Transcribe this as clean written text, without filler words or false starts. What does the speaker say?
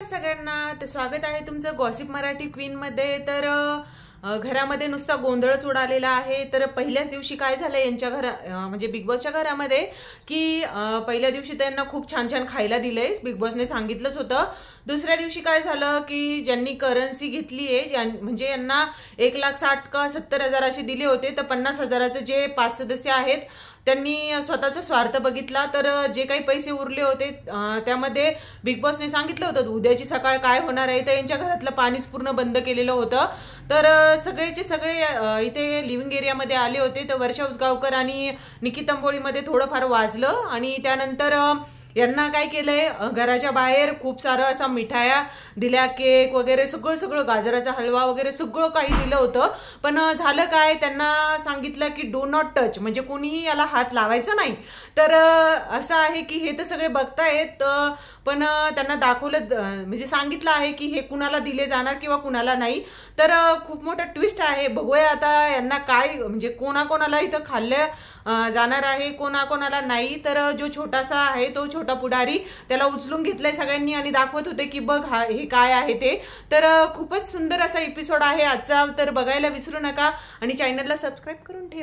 सगळ्यांना, तर स्वागत आहे तुमचं गॉसिप मराठी क्वीन मध्ये। तर घरामध्ये नुसता गोंधळच उडालेला आहे। तर पहिल्याच दिवशी काय झालं यांच्या म्हणजे बिग बॉसच्या घरामध्ये की पहिल्या दिवशी त्यांना खूप छान छान खायला दिलंय, बिग बॉसने सांगितलंच होतं। दुसऱ्या दिवशी काय झालं की ज्यांनी करन्सी घेतलीये म्हणजे यांना 1,60,000 का 70,000 असे दिले होते, तर 50,000चे जे 5 सदस्य आहेत त्यांनी स्वतःचा स्वार्थ बघितला। तर जे काही पैसे उरले होते त्यामध्ये बिग बॉसने सांगितलं होतं उद्याची सकाळ काय होणार आहे, तर यांच्या घरातलं पाणीच पूर्ण बंद केलेलं होतं। तर सगळेचे सगळे इथे लिव्हिंग एरियामध्ये आले होते। तर वर्षा उसगावकर आणि निकी तंबोळीमध्ये थोडंफार वाजलं आणि त्यानंतर यांना काय केलंय, घराच्या बाहेर खूप सारं असा मिठाया दिल्या, केक वगैरे सगळं सगळं, गाजराचा हलवा वगैरे सगळं काही दिलं होतं। पण झालं काय, त्यांना सांगितलं की डू नॉट टच, म्हणजे कोणीही याला हात लावायचा नाही। तर असं आहे की हे तर सगळे बघतायत, पण त्यांना दाखवलं म्हणजे सांगितलं आहे की हे कुणाला दिले जाणार किंवा कुणाला नाही। तर खूप मोठा ट्विस्ट आहे, बघूया आता यांना काय म्हणजे कोणाकोणाला इथं खाल्लं जाणार आहे, कोणाकोणाला नाही। तर जो छोटासा आहे तो छोटा पुढारी, त्याला उचलून घेतलंय सगळ्यांनी आणि दाखवत होते की बघ हे काय आहे ते। तर खूपच सुंदर असा एपिसोड आहे आजचा, तर बघायला विसरू नका आणि चॅनलला सबस्क्राईब करून ठेवा।